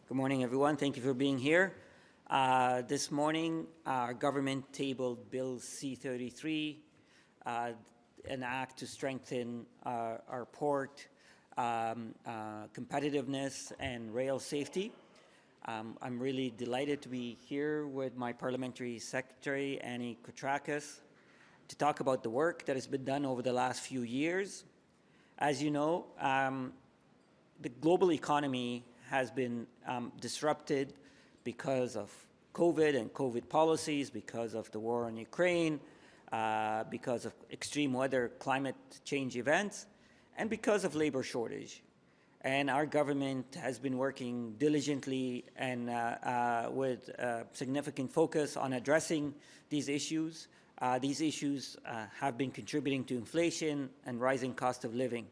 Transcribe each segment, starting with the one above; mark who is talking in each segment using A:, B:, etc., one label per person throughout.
A: Good morning, everyone. Thank you for being here. This morning, our government tabled Bill C-33, an act to strengthen our port competitiveness and rail safety. I'm really delighted to be here with my parliamentary secretary, Annie Koutrakis, to talk about the work that has been done over the last few years. As you know, the global economy has been disrupted because of COVID and COVID policies, because of the war in Ukraine, because of extreme weather, climate change events, and because of labor shortage. And our government has been working diligently and with significant focus on addressing these issues. These issues have been contributing to inflation and rising cost of living.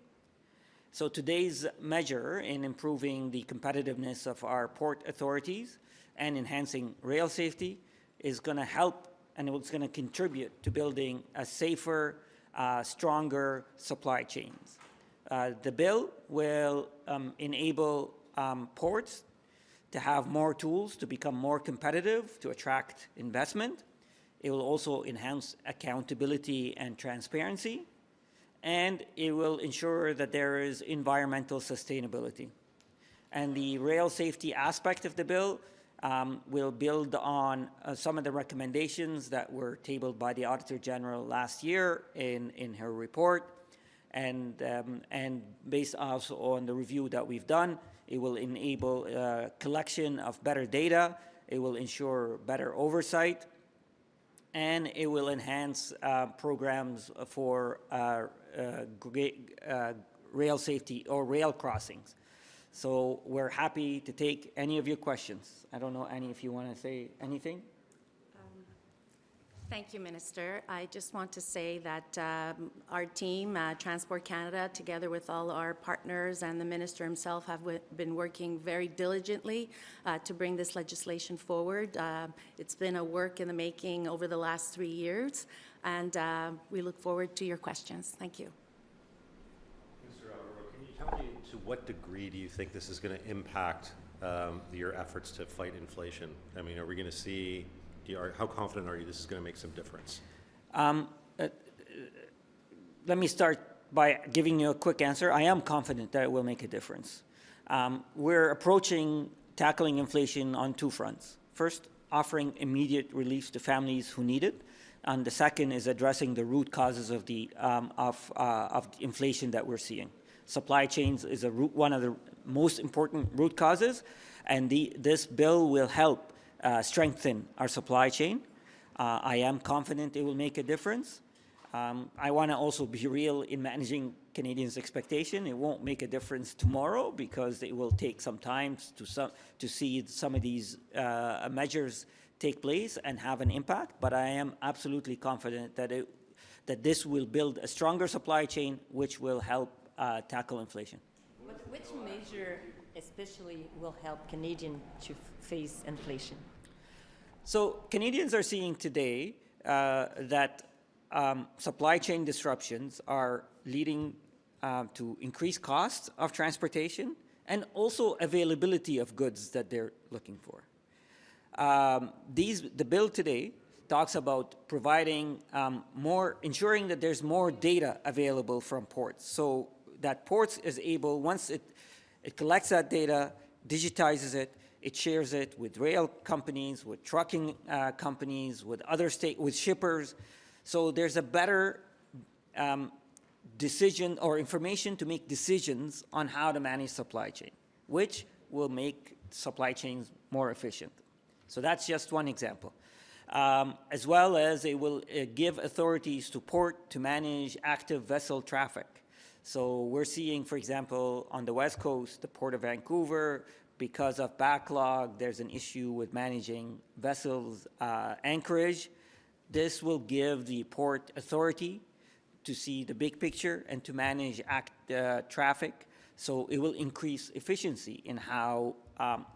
A: So today's measure in improving the competitiveness of our port authorities and enhancing rail safety is going to help, and it's going to contribute to building a safer, stronger supply chains. The bill will enable ports to have more tools to become more competitive, to attract investment. It will also enhance accountability and transparency, and it will ensure that there is environmental sustainability. And the rail safety aspect of the bill will build on some of the recommendations that were tabled by the Auditor General last year in her report. And based also on the review that we've done, it will enable collection of better data, it will ensure better oversight, and it will enhance programs for rail safety or rail crossings. So we're happy to take any of your questions. I don't know, Annie, if you want to say anything.
B: Thank you, Minister. I just want to say that our team, Transport Canada, together with all our partners and the Minister himself, have been working very diligently to bring this legislation forward. It's been a work in the making over the last 3 years, and we look forward to your questions. Thank you.
C: Mr. Alghabra, can you tell me to what degree do you think this is going to impact your efforts to fight inflation? I mean, are we going to see... How confident are you this is going to make some difference?
A: Let me start by giving you a quick answer. I am confident that it will make a difference. We're approaching tackling inflation on two fronts. First, offering immediate relief to families who need it. And the second is addressing the root causes of the inflation that we're seeing. Supply chains is one of the most important root causes, and this bill will help strengthen our supply chain. I am confident it will make a difference. I want to also be real in managing Canadians' expectation. It won't make a difference tomorrow because it will take some time to see some of these measures take place and have an impact. But I am absolutely confident that this will build a stronger supply chain, which will help tackle inflation.
D: But which measure especially will help Canadians to face inflation?
A: So Canadians are seeing today that supply chain disruptions are leading to increased costs of transportation and also availability of goods that they're looking for. The bill today talks about providing ensuring that there's more data available from ports, so that ports is able, once it collects that data, digitizes it, it shares it with rail companies, with trucking companies, with with shippers. So there's a better decision or information to make decisions on how to manage supply chain, which will make supply chains more efficient. So that's just one example. As well as it will give authorities to port to manage active vessel traffic. So we're seeing, for example, on the West Coast, the Port of Vancouver, because of backlog, there's an issue with managing vessels anchorage. This will give the port authority to see the big picture and to manage traffic. So it will increase efficiency in how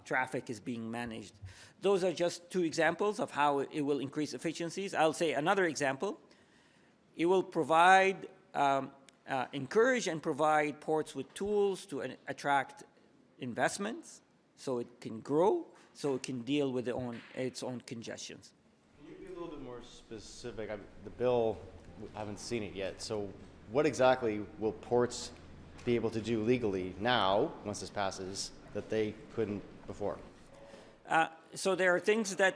A: traffic is being managed. Those are just two examples of how it will increase efficiencies. I'll say another example. It will provide encourage and provide ports with tools to attract investments. so it can grow, so it can deal with its own congestions.
E: Can you be a little bit more specific? The bill, I haven't seen it yet. So what exactly will ports be able to do legally now, once this passes, that they couldn't before?
A: So there are things that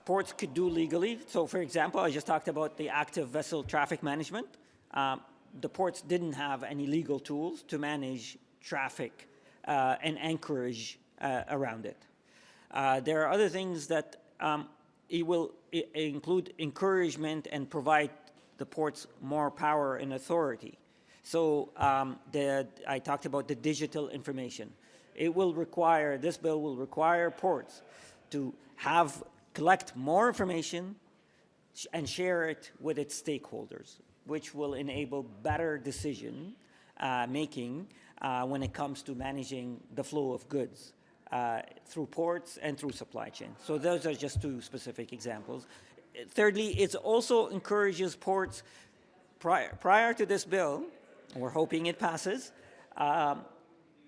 A: ports could do legally. So for example, I just talked about the active vessel traffic management. The ports didn't have any legal tools to manage traffic and anchorage around it. There are other things that it will include encouragement and provide the ports more power and authority. So I talked about the digital information. This bill will require ports to collect more information and share it with its stakeholders, which will enable better decision making when it comes to managing the flow of goods through ports and through supply chain. So those are just two specific examples. Thirdly, it also encourages ports, prior to this bill, we're hoping it passes,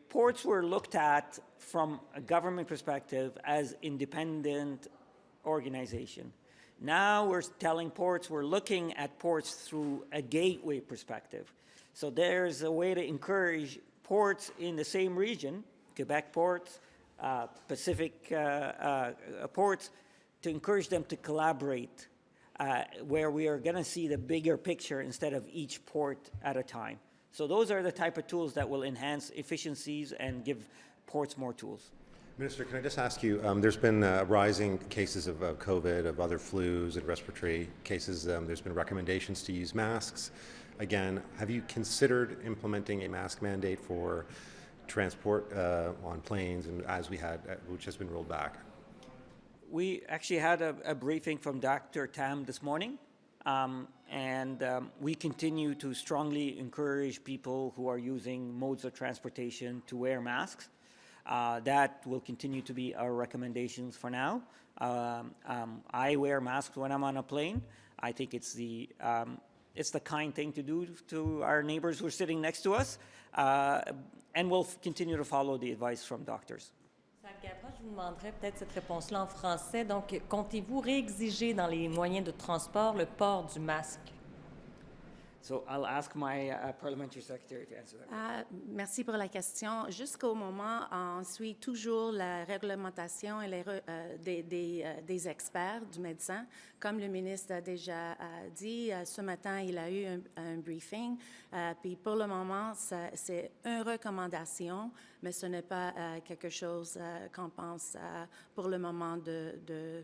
A: ports were looked at from a government perspective as independent organization. Now we're telling ports, we're looking at ports through a gateway perspective. So there's a way to encourage ports in the same region, Quebec ports, Pacific ports, to encourage them to collaborate where we are going to see the bigger picture instead of each port at a time. So those are the type of tools that will enhance efficiencies and give ports more tools.
C: Minister, can I just ask you, there's been rising cases of COVID, of other flus and respiratory cases. There's been recommendations to use masks. Again, have you considered implementing a mask mandate for transport on planes, and as we had, which has been rolled back?
A: We actually had a briefing from Dr. Tam this morning, and we continue to strongly encourage people who are using modes of transportation to wear masks. That will continue to be our recommendations for now. I wear masks when I'm on a plane. I think it's the kind thing to do to our neighbors who are sitting next to us, and we'll continue to follow the advice from doctors.
D: Alghabra, je vous demanderais peut-être cette réponse-là en français. Donc, comptez-vous réexiger dans les moyens de transport le port du masque?
A: So I'll ask my parliamentary secretary to answer that.
B: Merci pour la question. Jusqu'au moment, on suit toujours la réglementation et des experts, du médecin. Comme le ministre a déjà dit, ce matin, il a eu un briefing. Puis pour le moment, c'est une recommandation, mais ce n'est pas quelque chose qu'on pense pour le moment de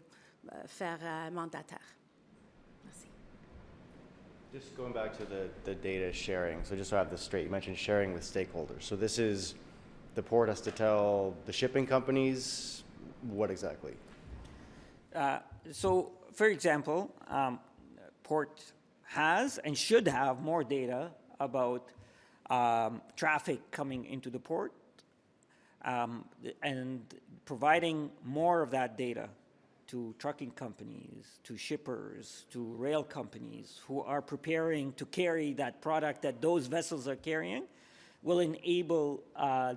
B: faire mandataire. Merci.
E: Just going back to the data sharing, so just so I have this straight, you mentioned sharing with stakeholders. So this is, the port has to tell the shipping companies what exactly?
A: So, for example, port has and should have more data about traffic coming into the port and providing more of that data to trucking companies, to shippers, to rail companies who are preparing to carry that product that those vessels are carrying, will enable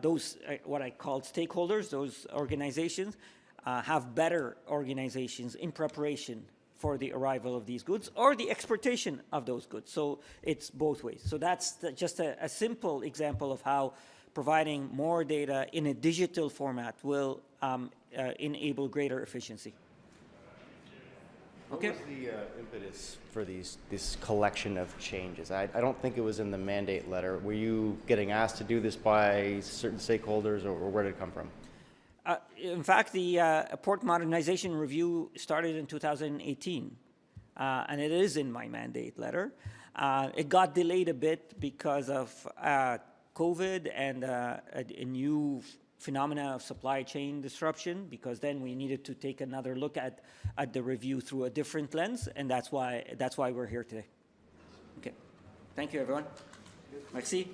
A: those, what I call stakeholders, those organizations, have better organizations in preparation for the arrival of these goods or the exportation of those goods. So it's both ways. So that's just a simple example of how providing more data in a digital format will enable greater efficiency.
E: Okay. What was the impetus for this collection of changes? I don't think it was in the mandate letter. Were you getting asked to do this by certain stakeholders, or where did it come from?
A: In fact, the port modernization review started in 2018, and it is in my mandate letter. It got delayed a bit because of COVID and a new phenomena of supply chain disruption, because then we needed to take another look at the review through a different lens, and that's why we're here today. Okay. Thank you, everyone. Merci.